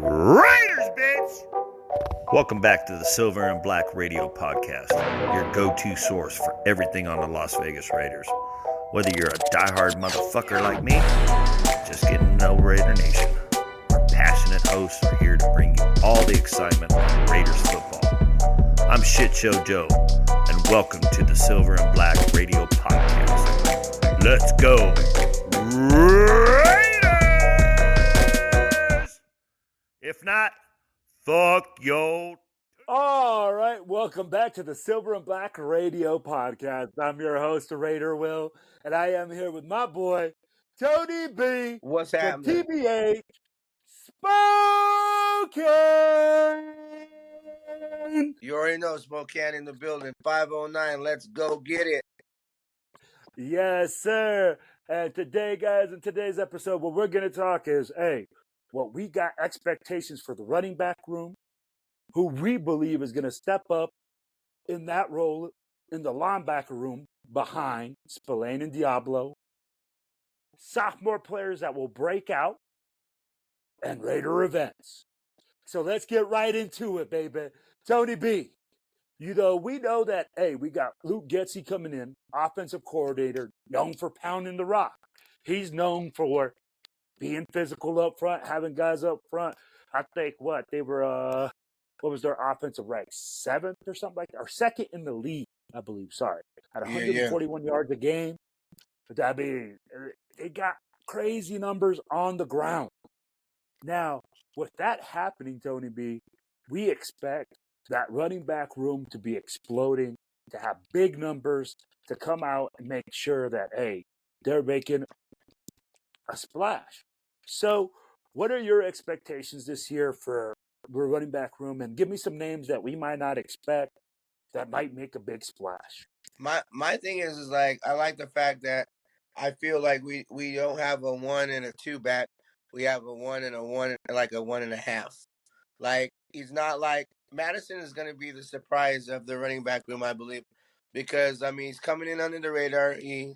Raiders, bitch! Welcome back to the Silver and Black Radio Podcast, your go-to source for everything on the Las Vegas Raiders. Whether you're a diehard motherfucker like me, just getting to know Raider Nation, our passionate hosts are here to bring you all the excitement on Raiders football. I'm Shit Show Joe, and welcome to the Silver and Black Radio Podcast. Let's go, Raiders! If not, fuck yo. All right, welcome back to the Silver and Black Radio Podcast. I'm your host, Raider Will, and I am here with my boy, Tony B. What's from happening? TBA Spokane. You already know Spokane in the building. 509. Let's go get it. Yes, sir. And today, guys, in today's episode, what we're going to talk is, what we got expectations for the running back room, who we believe is going to step up in that role in the linebacker room behind Spillane and Diablo, sophomore players that will break out, and Raider events. So let's get right into it, baby. Tony B, we know that, we got Luke Getzi coming in, offensive coordinator, known for pounding the rock. He's known for being physical up front, having guys up front. I think they were, what was their offensive rank? 7th or something like that, or 2nd in the league, I believe. Sorry, at 141 yards a game. But I mean, they got crazy numbers on the ground. Now, with that happening, Tony B, we expect that running back room to be exploding, to have big numbers, to come out and make sure that, they're making a splash. So, what are your expectations this year for the running back room? And give me some names that we might not expect that might make a big splash. My thing is like, I like the fact that I feel like we don't have a 1 and a 2 back. We have a 1 and a 1, like a 1.5. Like, he's not like Madison is going to be the surprise of the running back room, I believe, because I mean he's coming in under the radar. He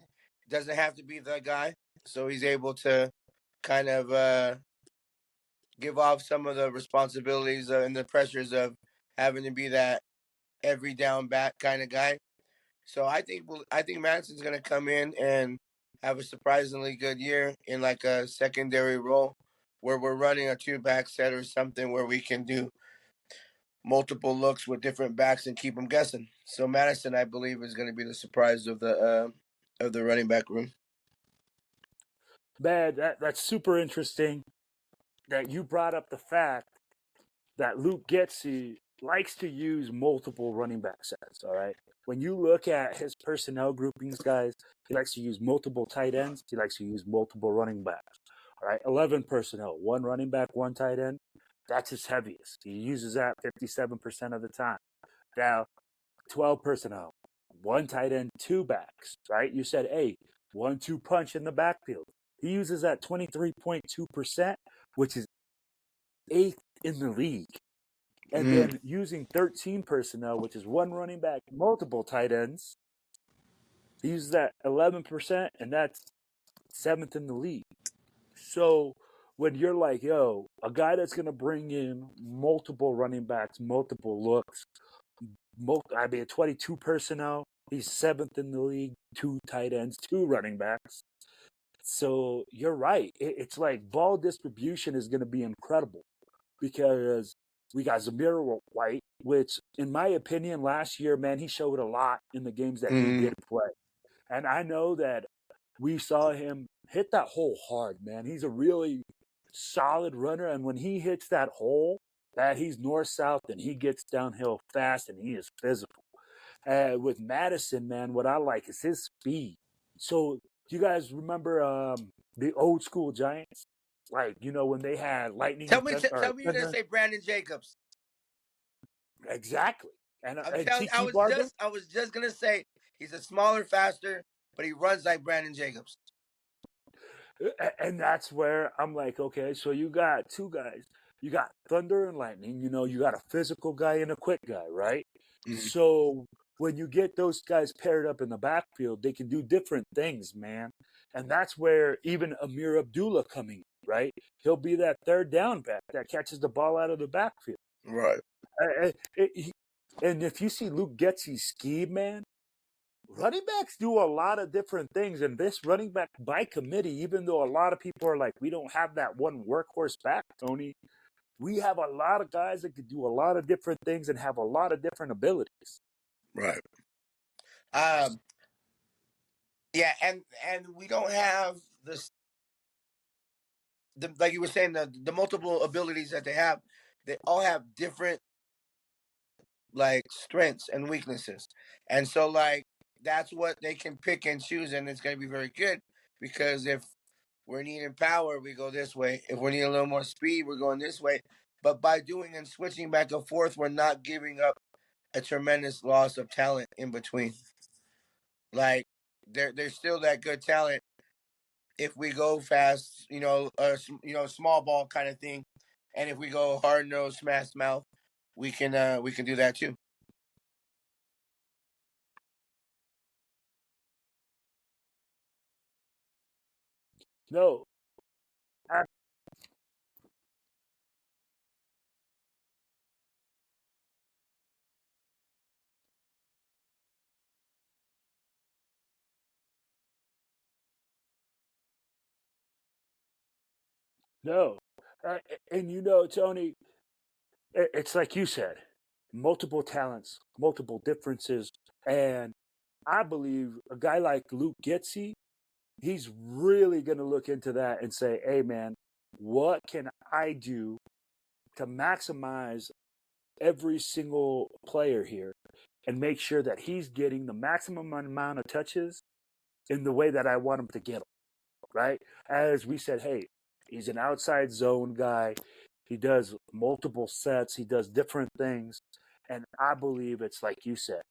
doesn't have to be the guy, so he's able to kind of give off some of the responsibilities and the pressures of having to be that every down back kind of guy. So I think Madison's going to come in and have a surprisingly good year in like a secondary role where we're running a 2-back set or something where we can do multiple looks with different backs and keep them guessing. So Madison, I believe, is going to be the surprise of the running back room. Man, that's super interesting that you brought up the fact that Luke Getzi likes to use multiple running back sets, all right? When you look at his personnel groupings, guys, he likes to use multiple tight ends. He likes to use multiple running backs, all right? 11 personnel, 1 running back, 1 tight end. That's his heaviest. He uses that 57% of the time. Now, 12 personnel, 1 tight end, 2 backs, right? You said, 1-2 punch in the backfield. He uses that 23.2%, which is 8th in the league. And then using 13 personnel, which is 1 running back, multiple tight ends, he uses that 11%, and that's 7th in the league. So when you're like, a guy that's going to bring in multiple running backs, multiple looks, 22 personnel, he's 7th in the league, 2 tight ends, 2 running backs. So you're right. It's like ball distribution is going to be incredible because we got Zamir White, which, in my opinion, last year, man, he showed a lot in the games that he did play. And I know that we saw him hit that hole hard, man. He's a really solid runner. And when he hits that hole, that he's north-south and he gets downhill fast and he is physical. With Madison, man, what I like is his speed. So do you guys remember the old school Giants? Like, when they had lightning. Tell me you're going to say Brandon Jacobs. Exactly. And I was just going to say he's a smaller, faster, but he runs like Brandon Jacobs. And that's where I'm like, okay, so you got 2 guys. You got thunder and lightning. You got a physical guy and a quick guy, right? So when you get those guys paired up in the backfield, they can do different things, man. And that's where even Amir Abdullah coming right? He'll be that third down back that catches the ball out of the backfield. Right. And if you see Luke Getzi's scheme, man, running backs do a lot of different things. And this running back by committee, even though a lot of people are like, we don't have that one workhorse back, Tony, we have a lot of guys that could do a lot of different things and have a lot of different abilities. Right. Yeah, and we don't have this. Like you were saying, the multiple abilities that they have, they all have different like strengths and weaknesses, and so like that's what they can pick and choose, and it's going to be very good because if we're needing power, we go this way. If we're needing a little more speed, we're going this way. But by doing and switching back and forth, we're not giving up a tremendous loss of talent in between. Like there's still that good talent if we go fast, small ball kind of thing, and if we go hard nose, smash mouth, we can do that too. No. No. And Tony, it's like you said, multiple talents, multiple differences. And I believe a guy like Luke Getzi, he's really going to look into that and say, hey, man, what can I do to maximize every single player here and make sure that he's getting the maximum amount of touches in the way that I want him to get them, right? As we said, hey, he's an outside zone guy. He does multiple sets. He does different things. And I believe it's like you said,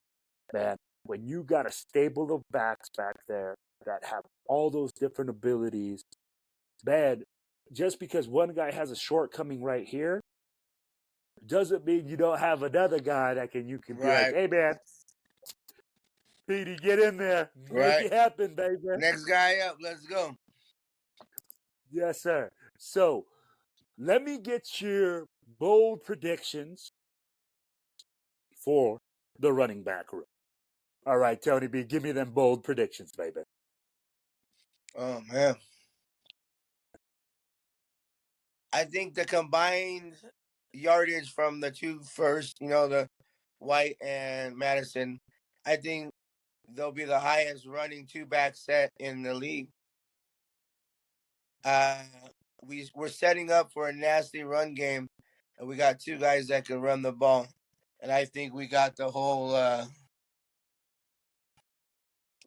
man, when you got a stable of backs back there that have all those different abilities, man, just because one guy has a shortcoming right here doesn't mean you don't have another guy that you can be like, hey, man, Petey, get in there. Make it happen, baby. Next guy up. Let's go. Yes, sir. So let me get your bold predictions for the running back room. All right, Tony B, give me them bold predictions, baby. Oh, man. I think the combined yardage from the two first, the White and Madison, I think they'll be the highest running two-back set in the league. We're setting up for a nasty run game, and we got two guys that can run the ball, and I think we got the whole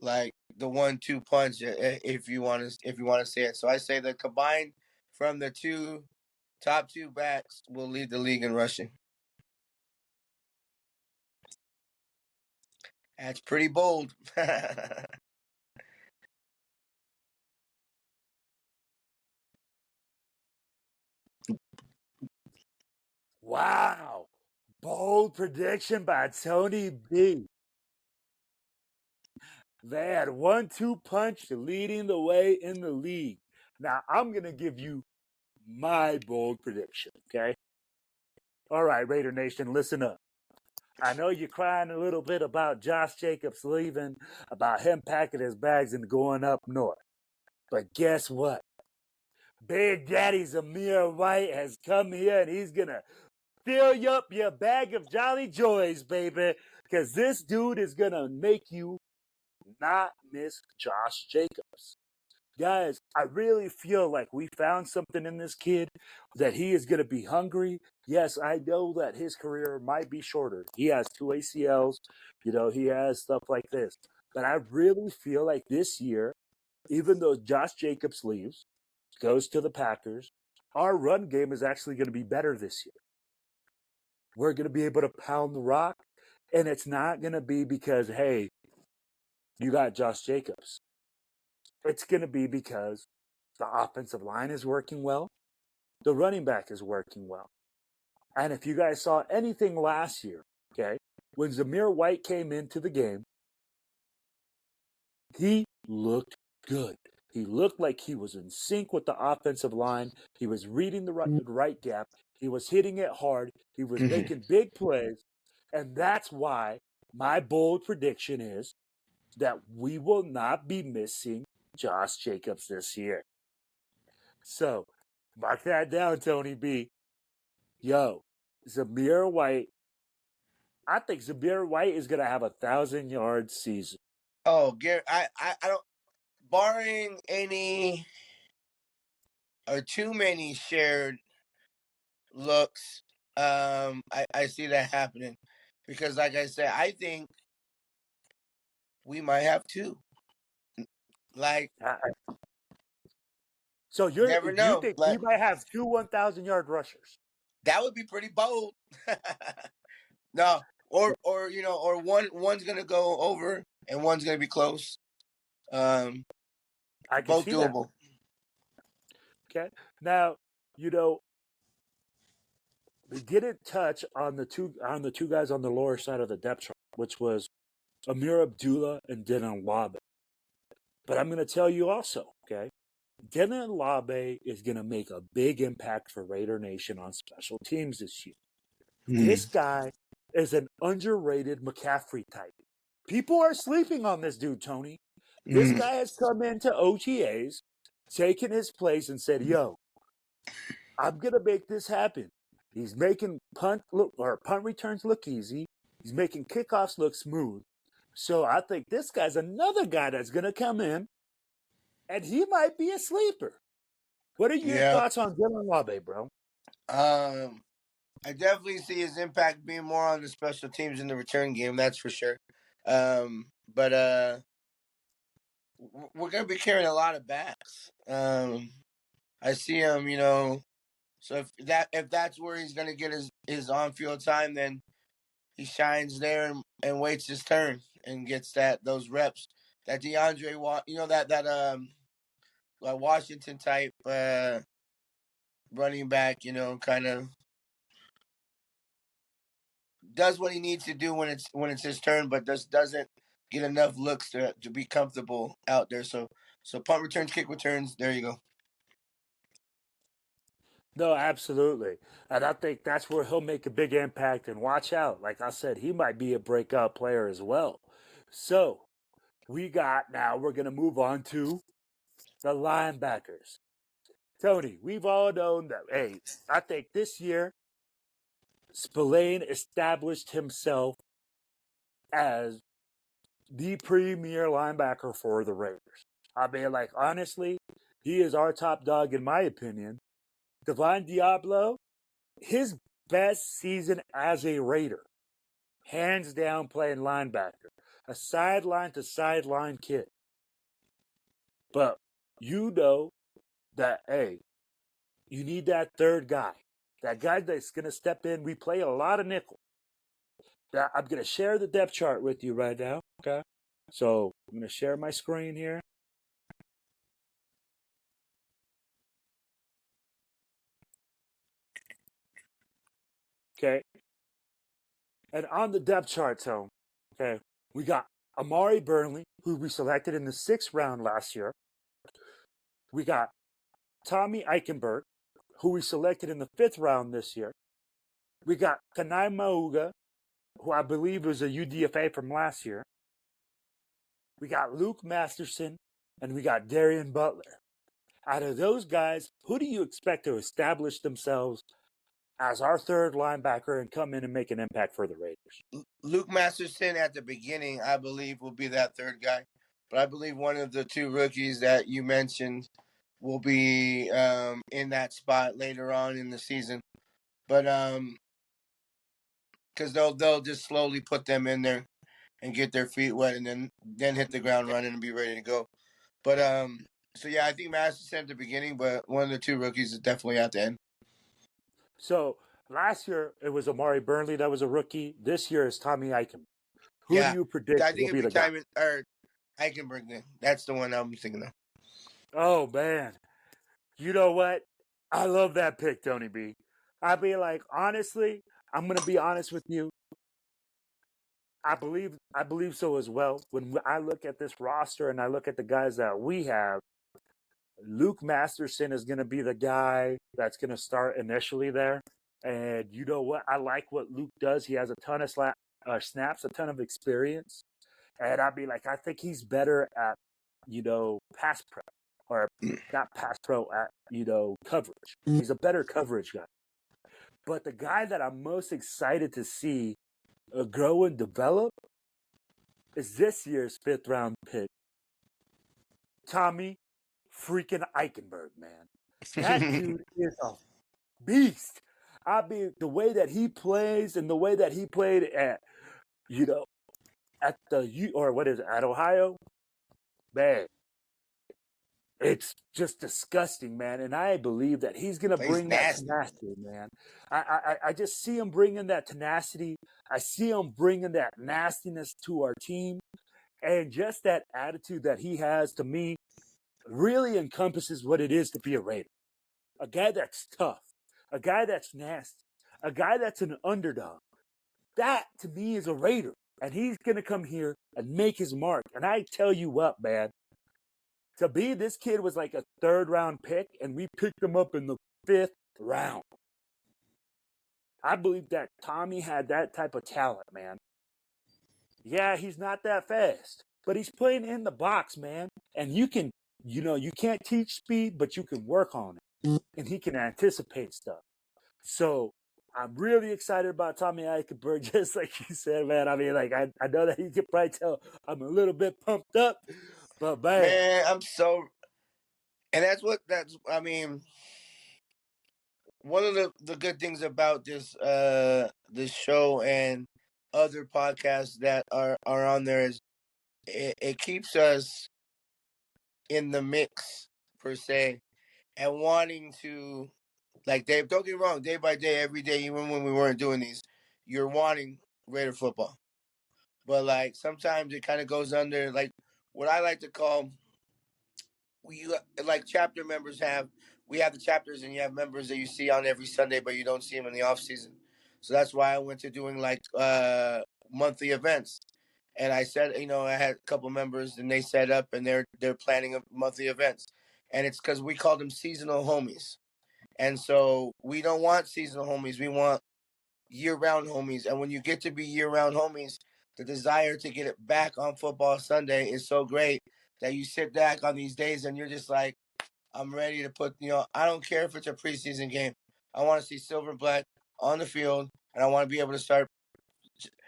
like the 1-2 punch, if you want to say it. So I say the combined from the top two backs will lead the league in rushing. That's pretty bold. Wow. Bold prediction by Tony B. They had 1-2 punch leading the way in the league. Now, I'm going to give you my bold prediction, okay? All right, Raider Nation, listen up. I know you're crying a little bit about Josh Jacobs leaving, about him packing his bags and going up north. But guess what? Big Daddy Zamir White has come here and he's going to fill up your bag of jolly joys, baby. Because this dude is going to make you not miss Josh Jacobs. Guys, I really feel like we found something in this kid that he is going to be hungry. Yes, I know that his career might be shorter. He has 2 ACLs, he has stuff like this. But I really feel like this year, even though Josh Jacobs leaves, goes to the Packers, our run game is actually going to be better this year. We're going to be able to pound the rock, and it's not going to be because, hey, you got Josh Jacobs. It's going to be because the offensive line is working well. The running back is working well. And if you guys saw anything last year, okay, when Zamir White came into the game, he looked good. He looked like he was in sync with the offensive line. He was reading the right gap. He was hitting it hard. He was making big plays. And that's why my bold prediction is that we will not be missing Josh Jacobs this year. So, mark that down, Tony B. Yo, Zamir White. I think Zamir White is going to have 1,000-yard season. Oh, Gary, I don't, barring any or too many shared looks, I see that happening because, like I said, I think we might have two. Like, So never you know. think we Like, might have two 1,000-yard rushers? that would be pretty bold. No, or or one's gonna go over and one's gonna be close. I can Both see that. doable. Okay. Now, we didn't touch on the two guys on the lower side of the depth chart, which was Amir Abdullah and Dylan Labe. But I'm going to tell you also, okay, Dylan Labe is going to make a big impact for Raider Nation on special teams this year. This guy is an underrated McCaffrey type. People are sleeping on this dude, Tony. This guy has come into OTAs, taken his place, and said, yo, I'm going to make this happen. He's making punt returns look easy. He's making kickoffs look smooth. So I think this guy's another guy that's going to come in, and he might be a sleeper. What are your thoughts on Dylan Labe, bro? I definitely see his impact being more on the special teams in the return game. That's for sure. But we're gonna be carrying a lot of backs. I see him, So if that's where he's gonna get his on field time, then he shines there and waits his turn and gets those reps. That DeAndre that Washington type running back, kind of does what he needs to do when it's his turn, but doesn't get enough looks to be comfortable out there. So punt returns, kick returns, there you go. No, absolutely. And I think that's where he'll make a big impact. And watch out. Like I said, he might be a breakout player as well. So we're going to move on to the linebackers. Tony, we've all known that, hey, I think this year, Spillane established himself as the premier linebacker for the Raiders. I mean, like, honestly, he is our top dog in my opinion. Divine Diablo, his best season as a Raider, hands down playing linebacker, a sideline to sideline kid. But you know that, hey, you need that third guy, that guy that's going to step in. We play a lot of nickel. Now, I'm going to share the depth chart with you right now, okay? So I'm going to share my screen here. Okay. And on the depth chart, so, okay, we got Amari Burnley, who we selected in the 6th round last year. We got Tommy Eichenberg, who we selected in the 5th round this year. We got Kanai Mauga, who I believe was a UDFA from last year. We got Luke Masterson, and we got Darian Butler. Out of those guys, who do you expect to establish themselves as our third linebacker and come in and make an impact for the Raiders? Luke Masterson at the beginning, I believe, will be that third guy. But I believe one of the two rookies that you mentioned will be in that spot later on in the season. But because they'll just slowly put them in there and get their feet wet and then hit the ground running and be ready to go. But so yeah, I think Masterson at the beginning, but one of the two rookies is definitely at the end. So last year it was Amari Burnley that was a rookie. This year is Tommy Eichenberg. Who do you predict I think will be the guy? or Eichenberg then. That's the one I'm thinking of. Oh man, you know what? I love that pick, Tony B. I be like, honestly, I'm gonna be honest with you. I believe so as well. When I look at this roster and I look at the guys that we have, Luke Masterson is going to be the guy that's going to start initially there. And you know what? I like what Luke does. He has a ton of snaps, a ton of experience. And I'd be like, I think he's better at, pass pro or not pass pro at, coverage. He's a better coverage guy. But the guy that I'm most excited to see grow and develop is this year's 5th round pick, Tommy freaking Eichenberg, man. That dude is a beast. I mean, the way that he plays and the way that he played at, at at Ohio, man, it's just disgusting, man. And I believe that he's gonna bring that tenacity, man. I just see him bringing that tenacity. I see him bringing that nastiness to our team, and just that attitude that he has, to me, really encompasses what it is to be a Raider. A guy that's tough, a guy that's nasty, a guy that's an underdog. That, to me, is a Raider. And he's going to come here and make his mark. And I tell you what, man, this kid was like a 3rd round pick, and we picked him up in the 5th round. I believe that Tommy had that type of talent, man. Yeah, he's not that fast, but he's playing in the box, man. And you can, you can't teach speed, but you can work on it. And he can anticipate stuff. So I'm really excited about Tommy Eichenberg, just like you said, man. I mean, like, I know that you can probably tell I'm a little bit pumped up, but man, and I mean, one of the good things about this show and other podcasts that are on there is it keeps us in the mix, per se, and wanting to, like, Dave, don't get me wrong, day by day, every day, even when we weren't doing these, you're wanting Raider football. But, like, sometimes it kind of goes under, like, what I like to call, like, chapter members we have the chapters, and you have members that you see on every Sunday, but you don't see them in the off season. So that's why I went to doing, like, monthly events. And I said, I had a couple members, and they set up, and they're planning monthly events. And it's because we call them seasonal homies. And so we don't want seasonal homies. We want year-round homies. And when you get to be year-round homies, the desire to get it back on football Sunday is so great that you sit back on these days and you're just like, I'm ready to put, I don't care if it's a preseason game. I want to see silver and black on the field, and I want to be able to start.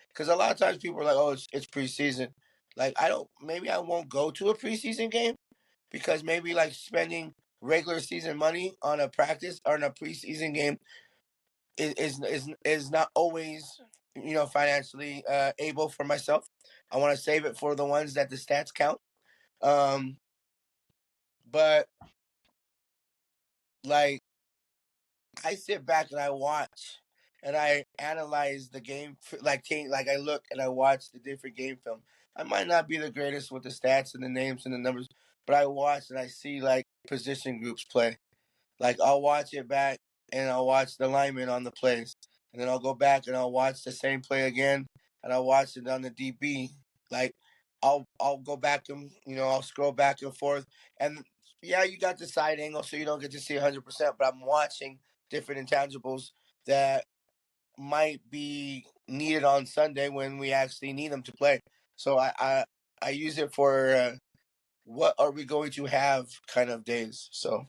Because a lot of times people are like, oh, it's preseason. Like, maybe I won't go to a preseason game because maybe, like, spending regular season money on a practice or in a preseason game is not always, financially able for myself. I want to save it for the ones that the stats count. But, like, I sit back and I watch and I analyze the game, like I look and I watch the different game film. I might not be the greatest with the stats and the names and the numbers, but I watch and I see, like, position groups play. Like, I'll watch it back and I'll watch the lineman on the plays. And then I'll go back and I'll watch the same play again and I'll watch it on the DB. Like, I'll go back and, I'll scroll back and forth. And yeah, you got the side angle, so you don't get to see 100%, but I'm watching different intangibles that might be needed on Sunday when we actually need them to play. So I use it for what are we going to have kind of days. So.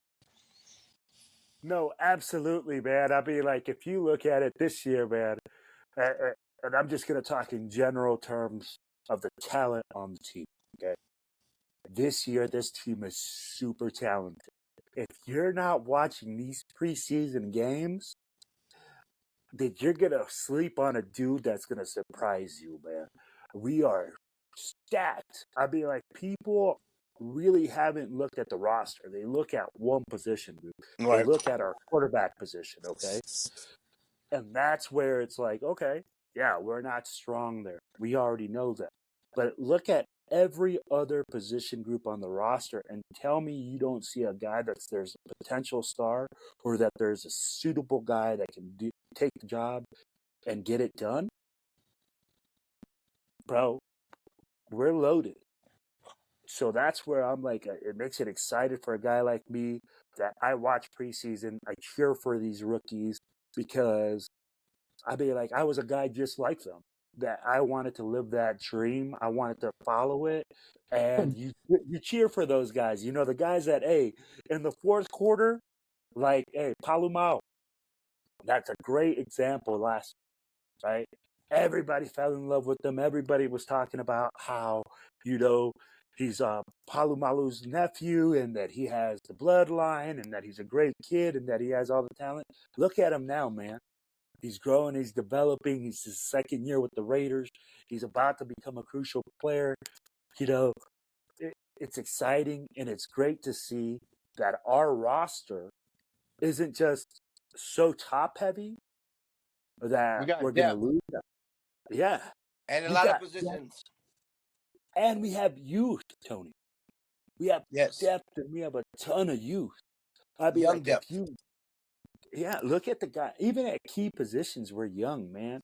No, absolutely, man. I mean, like, if you look at it this year, man, and I'm just going to talk in general terms of the talent on the team, okay? This year, this team is super talented. If you're not watching these preseason games, then you're going to sleep on a dude that's going to surprise you, man. We are stacked. I mean, like, people really haven't looked at the roster. They look at one position group. They Right. look at our quarterback position, okay? And that's where it's like, okay, yeah, we're not strong there. We already know that. But look at every other position group on the roster and tell me you don't see a guy there's a potential star or that there's a suitable guy that can take the job and get it done. Bro, we're loaded. So that's where I'm like, it makes it excited for a guy like me that I watch preseason. I cheer for these rookies because I mean, like, I was a guy just like them that I wanted to live that dream. I wanted to follow it. And you cheer for those guys. You know, the guys that, hey, in the fourth quarter, like, hey, Palumao, that's a great example last, right? Everybody fell in love with him. Everybody was talking about how, you know, he's Palumalu's nephew and that he has the bloodline and that he's a great kid and that he has all the talent. Look at him now, man. He's growing, he's developing. He's his second year with the Raiders. He's about to become a crucial player. You know, it's exciting and it's great to see that our roster isn't just so top heavy We that got we're going to depth lose. Yeah. and a We lot of got, positions. and we have youth, Tony. We have Yes, depth and we have a ton of youth. I'd be young like, depth. look at the guy. Even at key positions, we're young, man.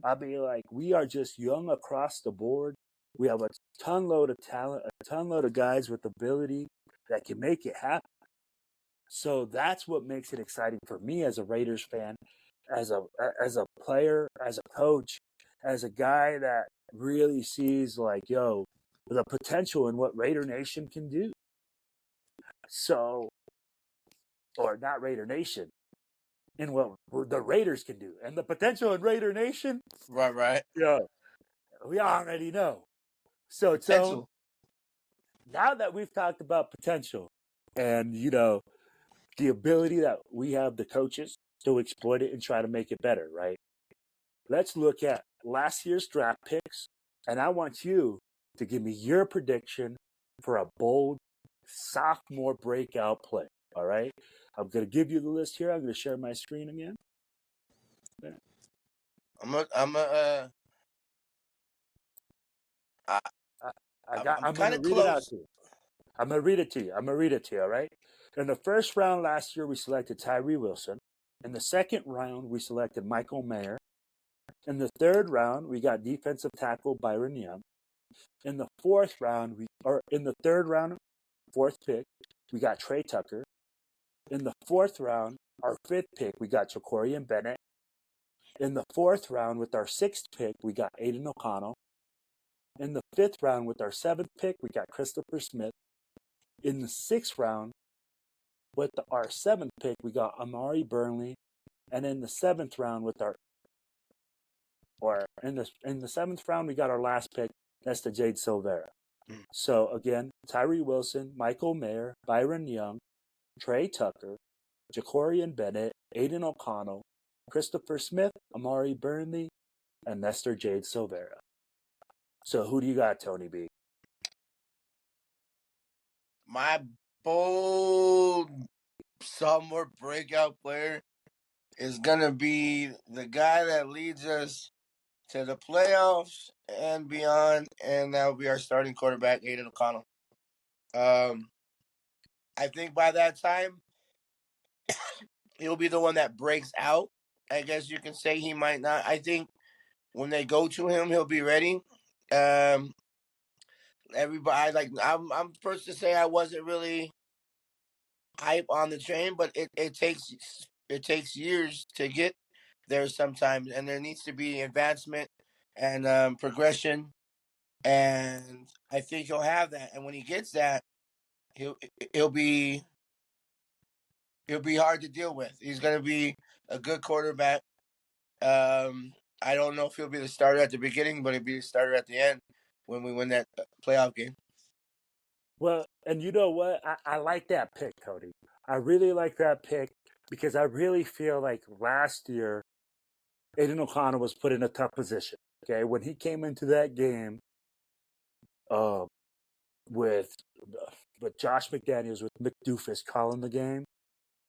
I'd be like, we are just young across the board. We have a ton load of talent, a ton load of guys with ability that can make it happen. So that's what makes it exciting for me as a Raiders fan, as a player, as a coach, as a guy that really sees like, yo, the potential in what Raider Nation can do. So, or not Raider Nation, in what the Raiders can do, and the potential in Raider Nation. Right. Yeah, we already know. So, Tone, Potential. now that we've talked about potential and, you know, the ability that we have, the coaches, to exploit it and try to make it better, right? Let's look at last year's draft picks, and I want you to give me your prediction for a bold sophomore breakout play, all right? I'm going to give you the list here. I'm going to share my screen again. I'm going kind to of read it out close. to you. I'm going to read it to you, all right? In the first round last year, we selected Tyree Wilson. In the second round, we selected Michael Mayer. In the third round, we got defensive tackle Byron Young. In the fourth round, fourth pick, we got Trey Tucker. In the fourth round, our fifth pick, we got Jacory and Bennett. In the fourth round, with our sixth pick, we got Aiden O'Connell. In the fifth round, with our seventh pick, we got Christopher Smith. In the sixth round, with our seventh pick, we got Amari Burnley. And in the seventh round, in the seventh round, we got our last pick. That's the Jade Silvera. So again, Tyree Wilson, Michael Mayer, Byron Young, Trey Tucker, Jacory and Bennett, Aiden O'Connell, Christopher Smith, Amari Burnley, and Nestor Jade Silvera. So who do you got, Tony B? My bold sophomore breakout player is gonna be the guy that leads us to the playoffs and beyond, and that will be our starting quarterback, Aiden O'Connell. I think by that time, he'll be the one that breaks out. I guess you can say he might not. I think when they go to him, he'll be ready. Everybody I'm first to say I wasn't really hype on the train, but it takes years to get there sometimes, and there needs to be advancement and progression, and I think he'll have that. And when he gets that, he'll he'll be he'll be hard to deal with. He's going to be a good quarterback. I don't know if he'll be the starter at the beginning, but he'll be the starter at the end when we win that playoff game. Well, and you know what? I like that pick, Cody. I really like that pick because I really feel like last year, Aiden O'Connell was put in a tough position. Okay, when he came into that game, uh, with with Josh McDaniels with McDoofus calling the game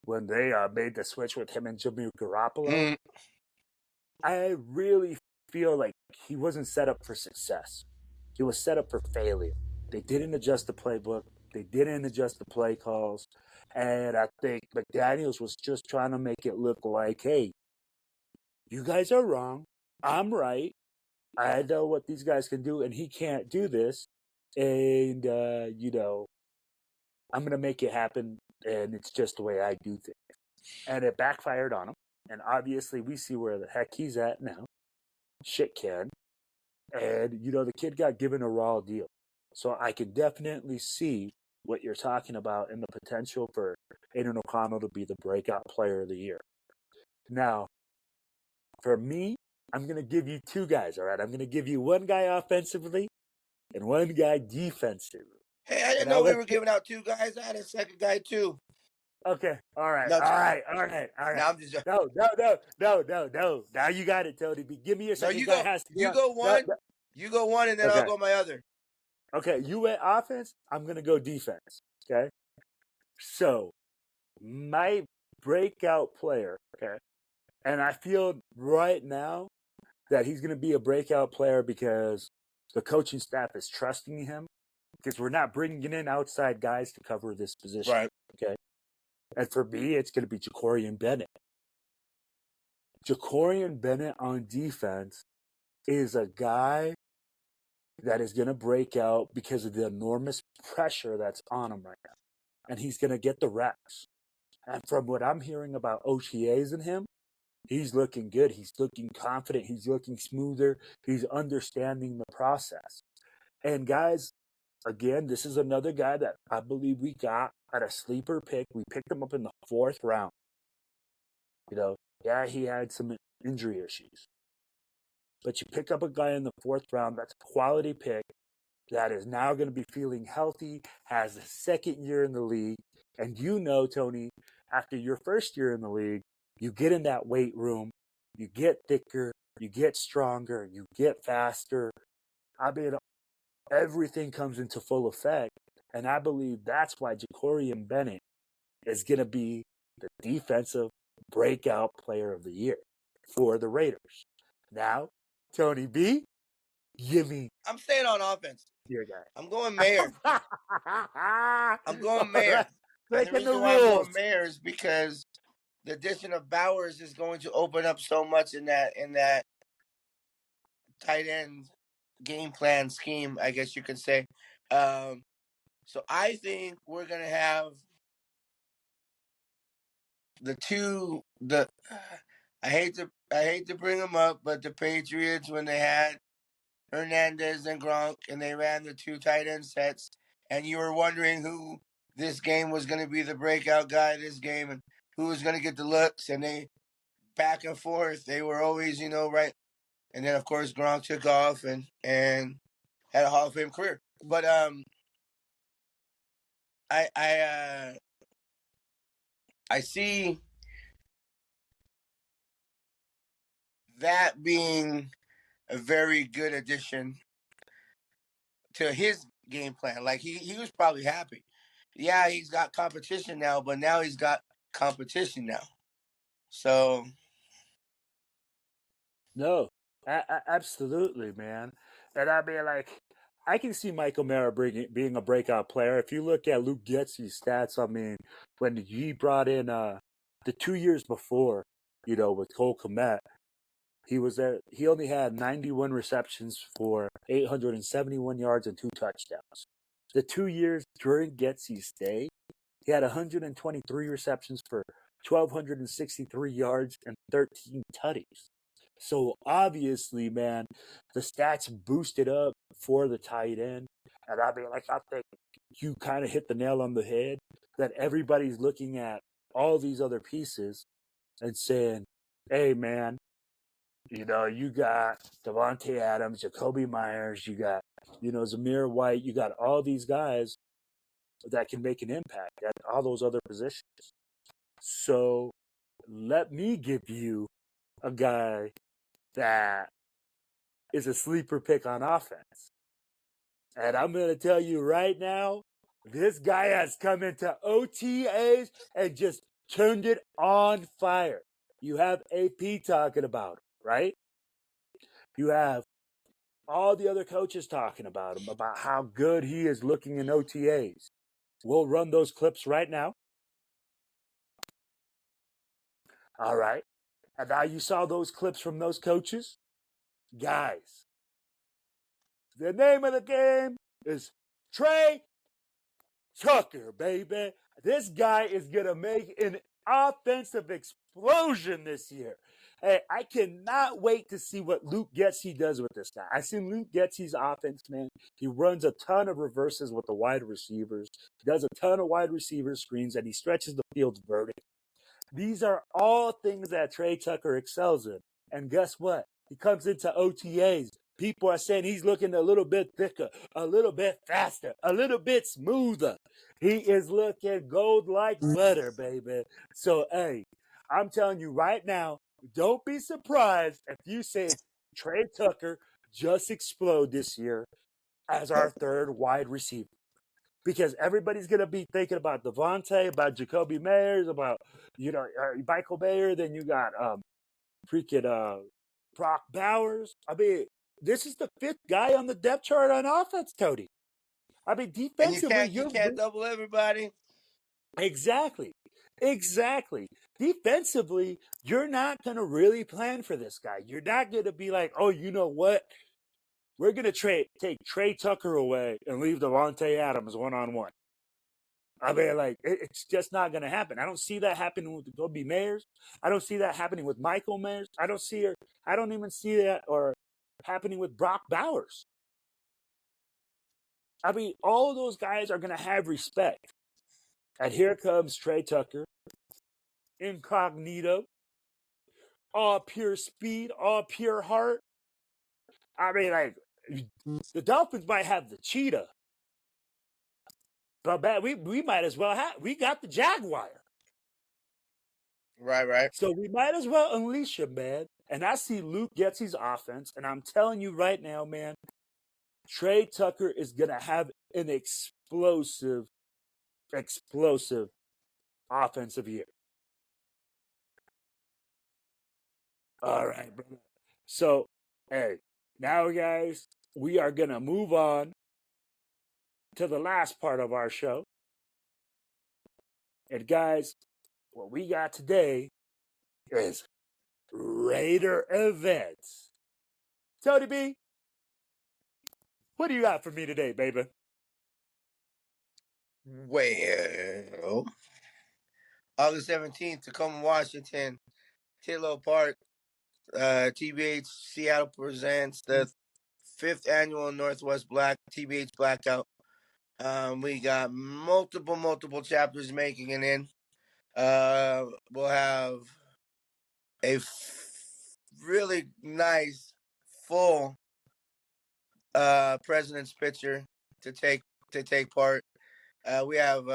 when they made the switch with him and Jimmy Garoppolo, I really feel like he wasn't set up for success. He was set up for failure. They didn't adjust the playbook. They didn't adjust the play calls. And I think McDaniels was just trying to make it look like, hey, you guys are wrong. I'm right. I know what these guys can do, and he can't do this. And, I'm going to make it happen. And it's just the way I do things. And it backfired on him. And obviously, we see where the heck he's at now. Shit can. And, the kid got given a raw deal. So I can definitely see what you're talking about and the potential for Aiden O'Connell to be the breakout player of the year. Now, for me, I'm going to give you two guys, all right? I'm going to give you one guy offensively and one guy defensively. Hey, I didn't know we were giving out two guys. I had a second guy too. Okay, all right. No, Now I'm just no. Now you got it, Tony. Give me your second you guy. go. Has to be You go one. No. You go one, and then Okay. I'll go my other. Okay, you went offense. I'm gonna go defense. Okay. So my breakout player. Okay, and I feel right now that he's gonna be a breakout player because the coaching staff is trusting him because we're not bringing in outside guys to cover this position. Right. Okay. And for me, it's going to be Jacory and Bennett. Jacory and Bennett on defense is a guy that is going to break out because of the enormous pressure that's on him right now. And he's going to get the reps. And from what I'm hearing about OTAs in him, he's looking good. He's looking confident. He's looking smoother. He's understanding the process. And guys, again, this is another guy that I believe we got at a sleeper pick. We picked him up in the 4th round. Yeah, he had some injury issues. But you pick up a guy in the 4th round, that's a quality pick that is now going to be feeling healthy, has a second year in the league. And Tony, after your first year in the league, you get in that weight room, you get thicker, you get stronger, you get faster. I mean, everything comes into full effect. And I believe that's why Jacory and Bennett is going to be the defensive breakout player of the year for the Raiders. Now, Tony B, give me. I'm staying on offense. Your guy. I'm going Mayor. I'm going Mayor. Right. And the reason why I'm going Mayor is because the addition of Bowers is going to open up so much in that tight end game plan scheme, I guess you could say. So I think we're gonna have I hate to bring them up, but the Patriots, when they had Hernandez and Gronk and they ran the 2 tight end sets, and you were wondering who this game was going to be the breakout guy this game and who was going to get the looks, and they back and forth, they were always, right. And then of course Gronk took off and had a Hall of Fame career. But I see that being a very good addition to his game plan. Like he was probably happy. Yeah, he's got competition now, but now he's got competition now. So no, absolutely, man. And I mean, I can see Michael Mara being a breakout player. If you look at Luke Getzi's stats, I mean, when he brought in the 2 years before, with Cole Kmet, he was there. He only had 91 receptions for 871 yards and 2 touchdowns. The 2 years during Getzi's stay, he had 123 receptions for 1,263 yards and 13 tutties. So obviously, man, the stats boosted up for the tight end. And I mean, I think you kind of hit the nail on the head that everybody's looking at all these other pieces and saying, hey, man, you got Devontae Adams, Jacoby Myers, you got, Zamir White, you got all these guys that can make an impact at all those other positions. So let me give you a guy that is a sleeper pick on offense. And I'm going to tell you right now, this guy has come into OTAs and just turned it on fire. You have AP talking about him, right? You have all the other coaches talking about him, about how good he is looking in OTAs. We'll run those clips right now. All right. And now you saw those clips from those coaches. Guys, the name of the game is Trey Tucker, baby. This guy is going to make an offensive explosion this year. Hey, I cannot wait to see what Luke Getzi does with this guy. I've seen Luke Getzi's offense, man. He runs a ton of reverses with the wide receivers. He does a ton of wide receiver screens, and he stretches the field vertically. These are all things that Trey Tucker excels in. And guess what? He comes into OTAs. People are saying he's looking a little bit thicker, a little bit faster, a little bit smoother. He is looking gold like butter, baby. So, hey, I'm telling you right now, don't be surprised if you say Trey Tucker just explode this year as our third wide receiver. Because everybody's going to be thinking about Devontae, about Jacoby Meyers, about, Michael Mayer. Then you got Brock Bowers. I mean, this is the fifth guy on the depth chart on offense, Cody. I mean, defensively, and you can't double everybody. Exactly. Defensively, you're not going to really plan for this guy. You're not going to be like, oh, you know what? We're going to take Trey Tucker away and leave Devontae Adams one-on-one. I mean, like, it's just not going to happen. I don't see that happening with Jacoby Meyers. I don't see that happening with Michael Meyers. I don't even see that or happening with Brock Bowers. I mean, all those guys are going to have respect. And here comes Trey Tucker, incognito, all pure speed, all pure heart. I mean, like, the Dolphins might have the cheetah, but man, we might as well we got the Jaguar. Right. So we might as well unleash him, man. And I see Luke Getzi's offense, and I'm telling you right now, man, Trey Tucker is going to have an explosive offensive year. All right, brother. So, hey, now, guys, we are going to move on to the last part of our show. And, guys, what we got today is Raider events. Tony B, what do you got for me today, baby? Well, August 17th, Tacoma, Washington, Tidlow Park, TBH Seattle presents the 5th annual Northwest Black TBH Blackout. We got multiple chapters making it in. We'll have a really nice full president's picture to take part. We have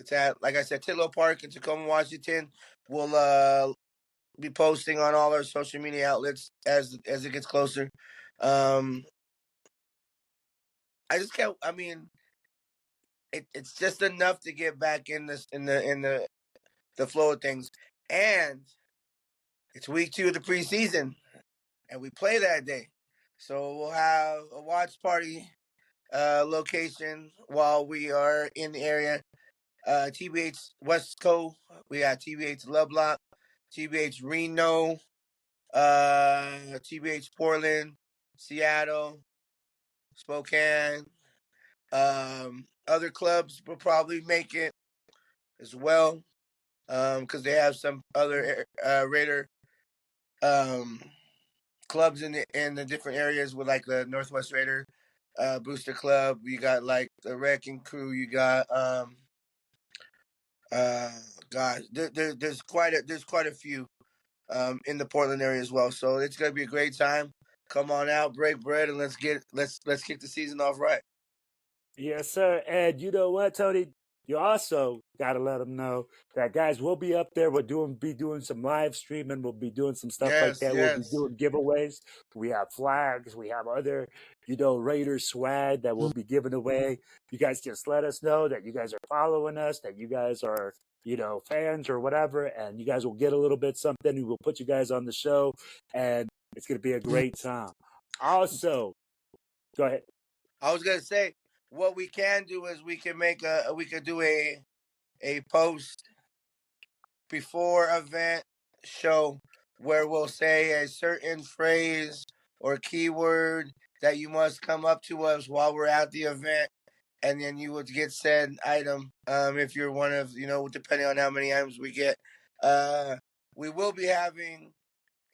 it's at, like I said, Tidlow Park in Tacoma, Washington. We'll be posting on all our social media outlets as it gets closer. I just can't. I mean, it's just enough to get back in the flow of things, and it's week 2 of the preseason, and we play that day, so we'll have a watch party location while we are in the area. TBH West Coast, we got TBH Lovelock, TBH Reno, TBH Portland, Seattle, Spokane. Other clubs will probably make it as well, because they have some other Raider clubs in the different areas, with like the Northwest Raider Booster Club. You got like the Wrecking Crew. You got gosh, there's quite a few in the Portland area as well. So it's gonna be a great time. Come on out, break bread, and let's kick the season off right. Yes, sir. And you know what, Tony? You also got to let them know that, guys, we'll be up there. We'll be doing some live streaming. We'll be doing some stuff like that. Yes. We'll be doing giveaways. We have flags. We have other, Raider swag that we'll be giving away. You guys just let us know that you guys are following us, that you guys are, fans or whatever, and you guys will get a little bit something. We will put you guys on the show, and it's going to be a great time. Also, go ahead. I was gonna say, what we can do is we could do a post before event show where we'll say a certain phrase or keyword that you must come up to us while we're at the event, and then you would get said item. If you're one of, depending on how many items we get, we will be having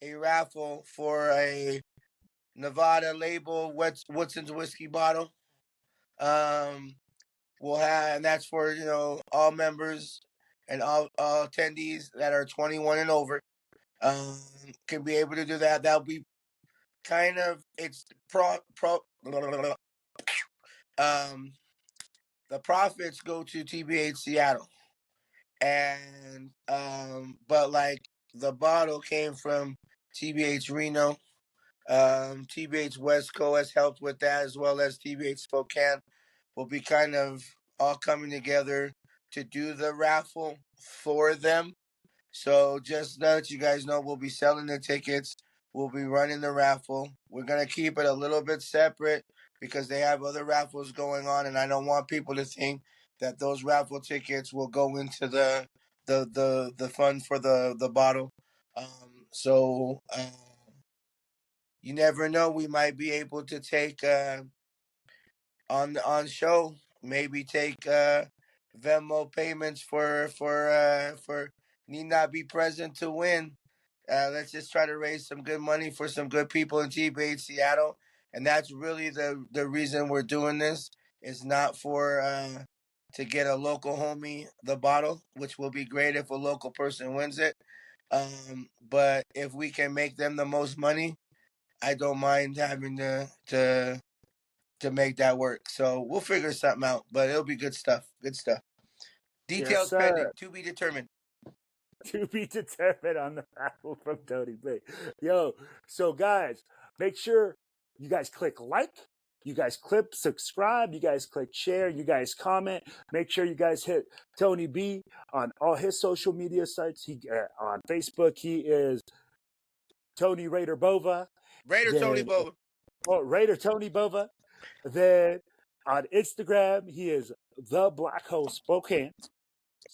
a raffle for a Nevada label Woodson's whiskey bottle. We'll have, and that's for all members and all attendees that are 21 and over. Can be able to do that. That'll be kind of it's the profits go to TBH Seattle, and but like the bottle came from TBH Reno. TBH West Coast has helped with that, as well as TBH Spokane will be kind of all coming together to do the raffle for them. So just to let you guys know, we'll be selling the tickets. We'll be running the raffle. We're going to keep it a little bit separate because they have other raffles going on, and I don't want people to think that those raffle tickets will go into the fund for the bottle. You never know. We might be able to take on show, maybe take Venmo payments for need not be present to win. Let's just try to raise some good money for some good people in TBH Seattle, and that's really the reason we're doing this. It's not for to get a local homie the bottle, which will be great if a local person wins it. But if we can make them the most money, I don't mind having to make that work. So we'll figure something out, but it'll be good stuff. Good stuff. Details pending, to be determined. To be determined on the raffle from Tony B. Yo, so guys, make sure you guys click like, you guys click subscribe, you guys click share, you guys comment. Make sure you guys hit Tony B on all his social media sites. He on Facebook, he is Tony Raider Bova. Tony Bova. Oh, Raider Tony Bova. Then on Instagram, he is the Black Hole Spokane.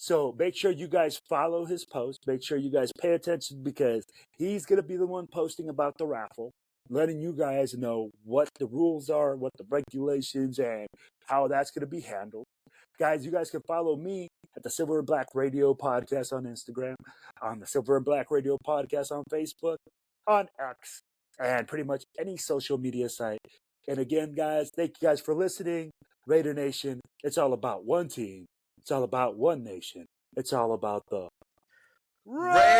So make sure you guys follow his post. Make sure you guys pay attention because he's going to be the one posting about the raffle, letting you guys know what the rules are, what the regulations, and how that's going to be handled. Guys, you guys can follow me at the Silver and Black Radio Podcast on Instagram, on the Silver and Black Radio Podcast on Facebook, on X, and pretty much any social media site. And again, guys, thank you guys for listening. Raider Nation, it's all about one team. It's all about one nation. It's all about the Raiders.